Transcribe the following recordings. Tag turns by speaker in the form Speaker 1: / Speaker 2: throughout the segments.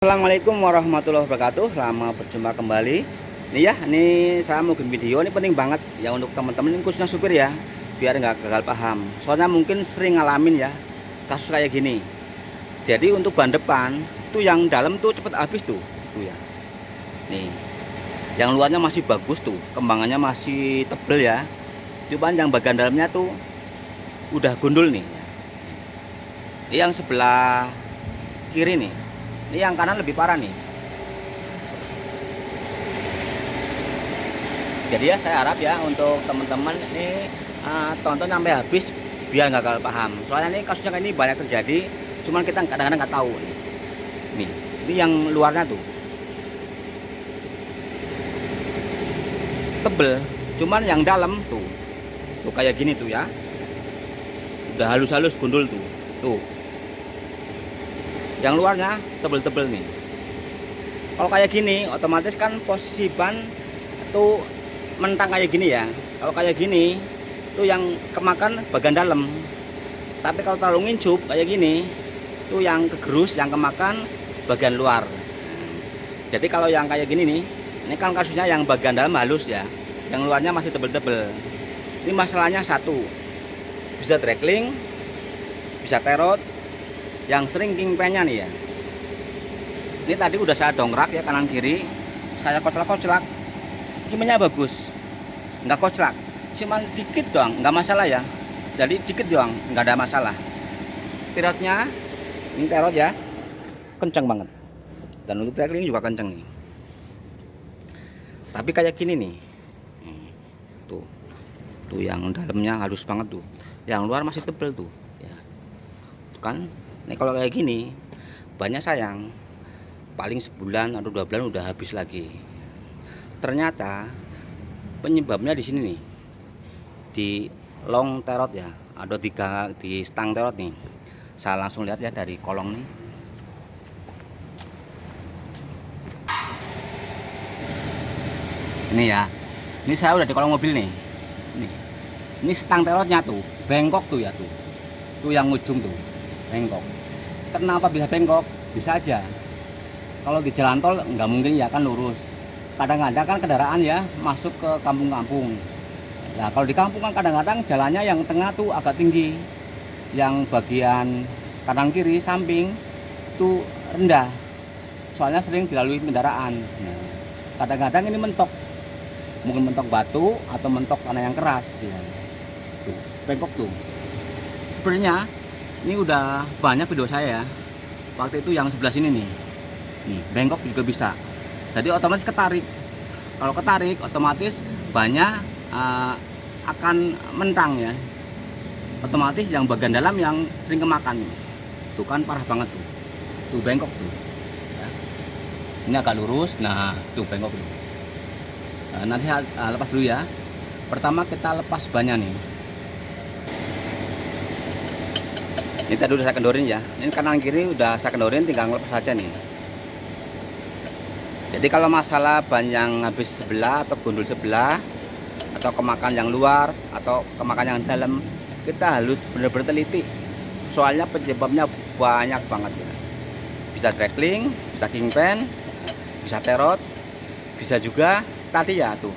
Speaker 1: Assalamualaikum warahmatullahi wabarakatuh. Lama berjumpa kembali. Nih ya, ini saya mau bikin video ini penting banget ya untuk teman-teman khususnya supir ya, biar nggak gagal paham. Soalnya mungkin sering ngalamin ya kasus kayak gini. Jadi untuk ban depan tuh yang dalam tuh cepet habis tuh ya. Nih, yang luarnya masih bagus tuh, kembangannya masih tebel ya. Cuman yang bagian dalamnya tuh udah gundul nih. Ini yang sebelah kiri nih. Ini yang kanan lebih parah nih. Jadi ya saya harap ya untuk teman-teman ini tonton sampai habis biar nggak gagal paham. Soalnya ini kasusnya ini banyak terjadi, cuman kita kadang-kadang nggak tahu nih. Ini yang luarnya tuh tebel, cuman yang dalam tuh kayak gini tuh ya. Udah halus-halus gundul tuh. Yang luarnya tebel-tebel nih. Kalau kayak gini otomatis kan posisi ban tuh mentang kayak gini ya. Kalau kayak gini tuh yang kemakan bagian dalam. Tapi kalau terlalu ngincup kayak gini tuh yang kegerus, yang kemakan bagian luar. Jadi kalau yang kayak gini nih, ini kan kasusnya yang bagian dalam halus ya, yang luarnya masih tebel-tebel. Ini masalahnya satu, bisa draggling, bisa terot. Yang sering kingpennya nih ya, ini tadi udah saya dongkrak ya kanan kiri, saya koclak-koclak, kingpennya bagus, nggak koclak, cuman dikit doang, nggak masalah ya. Jadi dikit doang, nggak ada masalah. Terotnya, ini terot ya, kencang banget, dan untuk draggling juga kencang nih. Tapi kayak gini nih, tuh yang dalamnya halus banget tuh, yang luar masih tebel tuh, ya, kan. Nih kalau kayak gini banyak sayang paling sebulan atau 2 bulan udah habis lagi. Ternyata penyebabnya di sini nih, di long terot ya, atau di stang terot nih. Saya langsung lihat ya dari kolong nih. Ini ya, ini saya udah di kolong mobil nih. Ini stang terotnya tuh bengkok tuh ya tuh yang ujung tuh bengkok. Kenapa bisa bengkok? Bisa aja kalau di jalan tol nggak mungkin ya kan lurus. Kadang-kadang kan kendaraan ya masuk ke kampung-kampung. Nah kalau di kampung kan kadang-kadang jalannya yang tengah tuh agak tinggi, yang bagian kanan kiri samping tuh rendah, soalnya sering dilalui kendaraan. Nah, kadang-kadang ini mentok, mungkin mentok batu atau mentok tanah yang keras ya. Tuh bengkok tuh. Sebenarnya ini udah banyak video saya ya. Waktu itu yang sebelah sini nih bengkok juga bisa. Jadi otomatis ketarik. Kalau ketarik otomatis banyak akan mentang ya. Otomatis yang bagian dalam yang sering kemakan nih. Tuh kan parah banget tuh bengkok tuh ya. Ini agak lurus. Nah tuh bengkok tuh. Nanti saya lepas dulu ya. Pertama kita lepas bannya nih. Ini tadi udah saya kendorin ya. Ini kanan kiri udah saya kendorin, tinggal ngelepas saja nih. Jadi kalau masalah ban yang habis sebelah atau gundul sebelah, atau kemakan yang luar atau kemakan yang dalam, kita harus benar-benar teliti. Soalnya penyebabnya banyak banget ya. Bisa draggling, bisa kingpen, bisa terot, bisa juga tadi ya tuh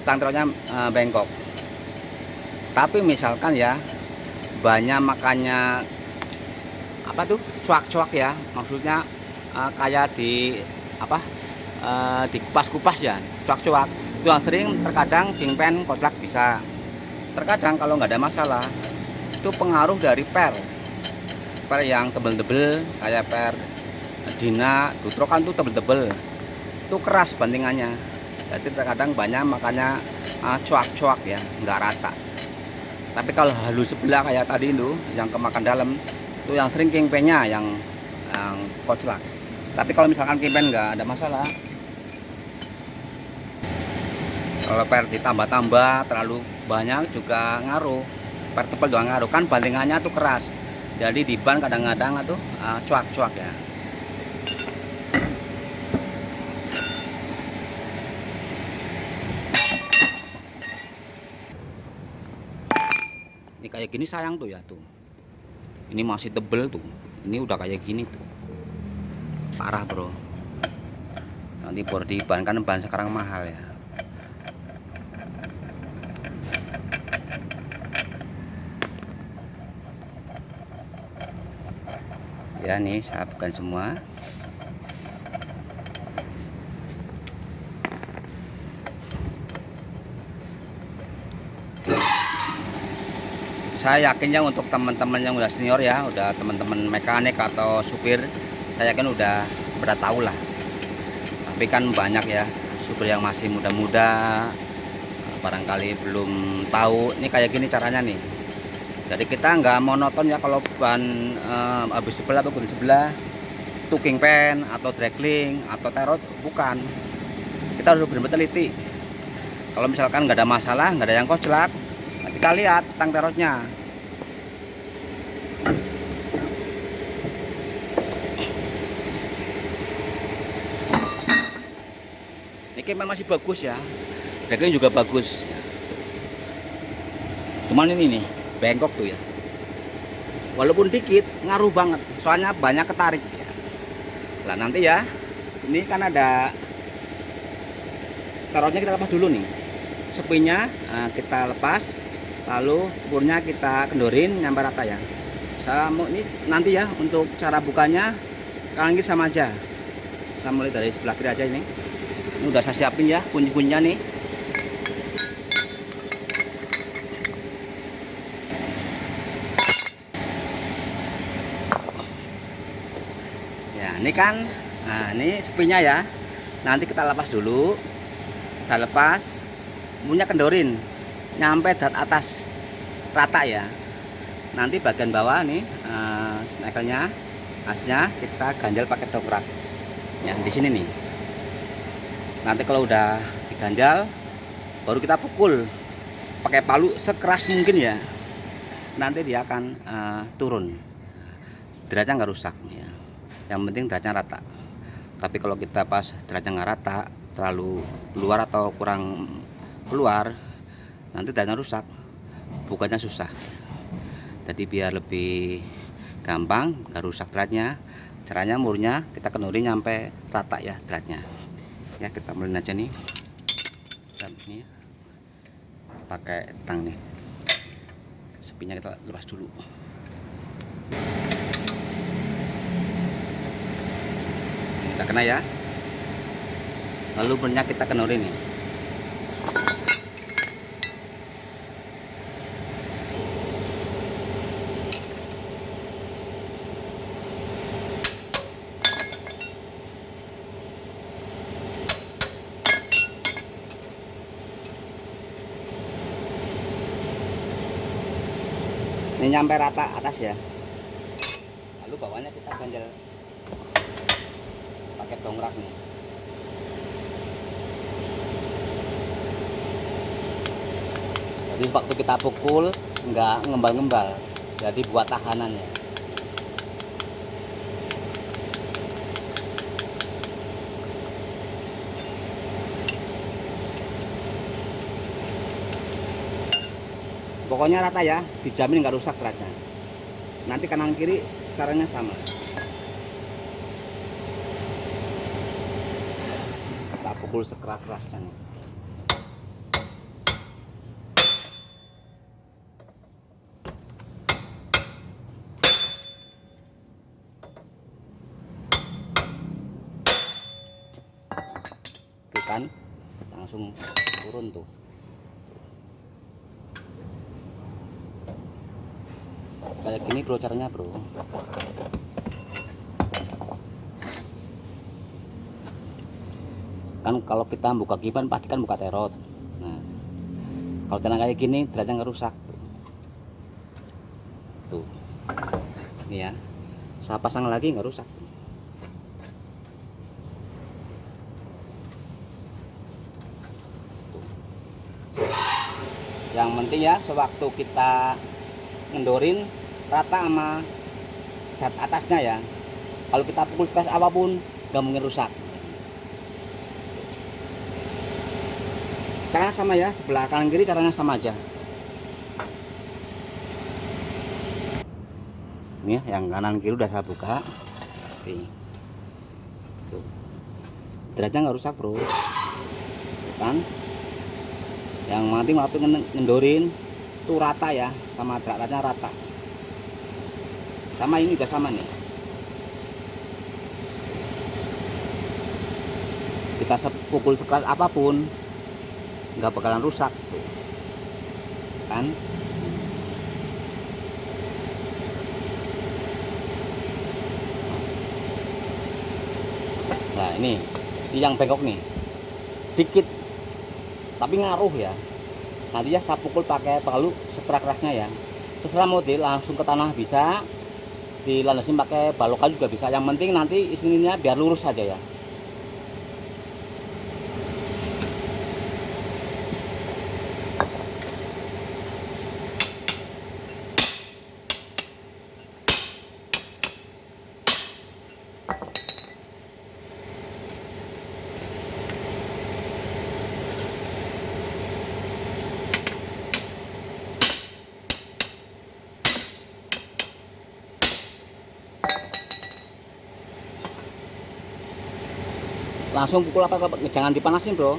Speaker 1: stang terotnya bengkok. Tapi misalkan ya banyak makannya apa tuh cuak-cuak ya, maksudnya kayak di apa di kupas-kupas ya, cuak-cuak itu yang sering terkadang kingpen koclak bisa. Terkadang kalau nggak ada masalah itu pengaruh dari per yang tebel-tebel kayak per Dina Dutro kan tuh tebel-tebel, itu keras bandingannya. Jadi terkadang banyak makanya cuak-cuak ya, nggak rata. Tapi kalau halus sebelah kayak tadi itu yang kemakan dalam itu yang sering kingpennya yang koclak. Tapi kalau misalkan kingpen nggak ada masalah, kalau per ditambah-tambah terlalu banyak juga ngaruh. Per tebal juga ngaruh, kan bandingannya tuh keras. Jadi di ban kadang-kadang tuh cuak-cuak ya. Ini kayak gini sayang tuh ya tuh. Ini masih tebel tuh. Ini udah kayak gini tuh. Parah bro. nanti baru di ban, kan ban sekarang mahal ya. Ya nih saya bukan semua. Saya yakin ya untuk teman-teman yang udah senior ya, udah teman-teman mekanik atau supir, saya yakin udah tahu lah. Tapi kan banyak ya supir yang masih muda-muda, barangkali belum tahu ini kayak gini caranya nih. Jadi kita nggak monoton ya kalau ban habis sebelah atau ganti sebelah, tuking pen atau dragling atau terot, bukan. Kita harus benar-benar teliti. Kalau misalkan nggak ada masalah, nggak ada yang koclak, kita lihat stang terotnya. Ini masih bagus ya, dragling juga bagus. Cuman ini nih bengkok tuh ya, walaupun dikit ngaruh banget, soalnya banyak ketarik ya. Lah nanti ya, ini kan ada terotnya, kita lepas dulu nih, sepinya kita lepas, lalu burnya kita kendorin nyampe rata ya. Sama ini nanti ya, untuk cara bukanya kanan kiri sama aja. Saya mulai dari sebelah kiri aja ini. Ini udah saya siapin ya kunci-kuncinya nih. Ya ini kan, nah ini sepinya ya. Nanti kita lepas dulu, kita lepas, punya kendorin nyampe dat atas rata ya. Nanti bagian bawah nih, snekelnya, asnya kita ganjal pakai dongkrak. Ya di sini nih. Nanti kalau udah diganjal, baru kita pukul pakai palu sekeras mungkin ya. Nanti dia akan turun, derajatnya nggak rusak ya. Yang penting derajatnya rata. Tapi kalau kita pas derajatnya nggak rata, terlalu keluar atau kurang keluar, nanti derajatnya rusak, bukanya susah. Jadi biar lebih gampang, nggak rusak derajatnya, caranya murnya kita kenuri nyampe rata ya derajatnya. Ya kita mulai aja nih, dan ini pakai tang nih, sepinya kita lepas dulu. Kita kena ya, lalu burnya kita kenuri nih. Ini nyampe rata atas ya, lalu bawahnya kita ganjel pakai dongkrak nih. Jadi waktu kita pukul nggak ngembal-ngembal, jadi buat tahanan ya. Pokoknya rata ya, dijamin nggak rusak beratnya. Nanti kanan kiri caranya sama. Kita pukul sekeras-kerasnya nih. Tuh kan, langsung turun tuh. Kayak gini bro caranya bro. Kan kalau kita buka kiban pasti kan buka terot. Nah kalau cara kayak gini derajatnya nggak rusak tuh. Ini ya, saya pasang lagi nggak rusak. Tuh. Yang penting ya sewaktu kita ngendorin rata sama cat atasnya ya. Kalau kita pukul sekeras apapun gak mungkin rusak. Caranya sama ya, sebelah kanan kiri caranya sama aja. Ini ya, yang kanan kiri udah saya buka. Oke. Tuh. dratnya nggak rusak bro, kan? Yang nanti waktu ngendorin tuh rata ya, sama dratnya rata. Sama ini juga sama nih. Kita pukul sekeras apapun nggak bakalan rusak tuh, kan? Nah ini yang bengkok nih dikit tapi ngaruh ya. Nanti ya saya pukul pakai palu sekeras-kerasnya ya, terserah model, langsung ke tanah bisa, dilandasin pakai balokan juga bisa. Yang penting nanti isinya biar lurus saja ya. Langsung pukul apa, jangan dipanasin bro.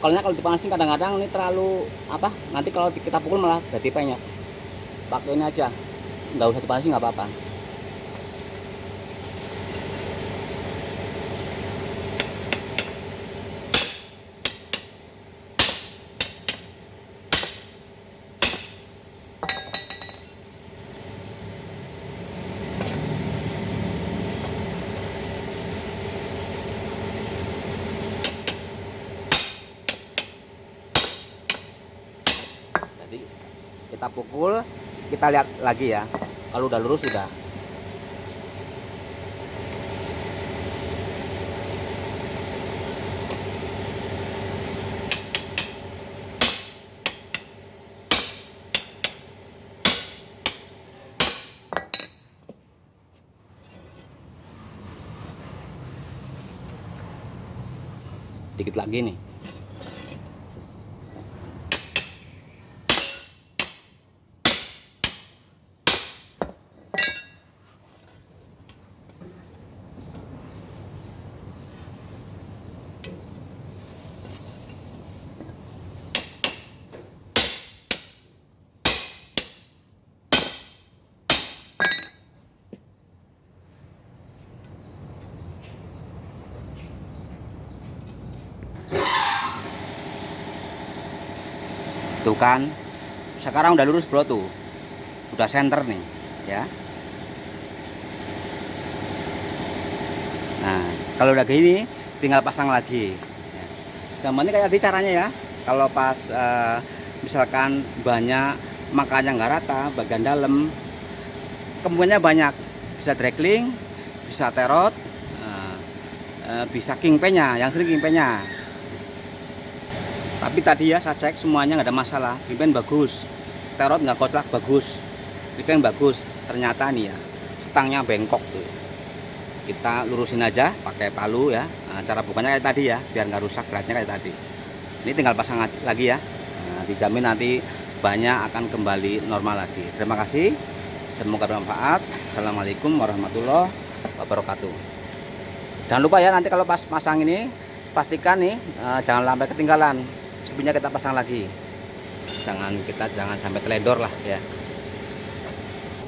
Speaker 1: Kalau dipanasin kadang-kadang ini terlalu apa, nanti kalau kita pukul malah jadi penyok. Pakai ini aja, nggak usah dipanasin, nggak apa-apa. Jadi kita pukul, kita lihat lagi ya, kalau udah lurus udah. Dikit lagi nih. Tuh kan, sekarang udah lurus bro tuh, udah center nih ya. Nah kalau udah gini tinggal pasang lagi. Yang penting kayak tadi caranya ya. Kalau pas misalkan banyak makanya nggak rata bagian dalam, kemungkinannya banyak, bisa draggling, bisa terot, bisa kingpenya, yang sering kingpenya. Tapi tadi ya saya cek semuanya nggak ada masalah, kingpen bagus, terot nggak kocak bagus, kingpen bagus. Ternyata nih ya stangnya bengkok tuh. Kita lurusin aja pakai palu ya. Nah, cara bukanya kayak tadi ya, biar nggak rusak beratnya kayak tadi. Ini tinggal pasang lagi ya. Nah, dijamin nanti banyak akan kembali normal lagi. Terima kasih, semoga bermanfaat. Assalamualaikum warahmatullahi wabarakatuh. Jangan lupa ya, nanti kalau pas pasang ini pastikan nih jangan sampai ketinggalan, sepinya kita pasang lagi, jangan sampai telendor lah ya.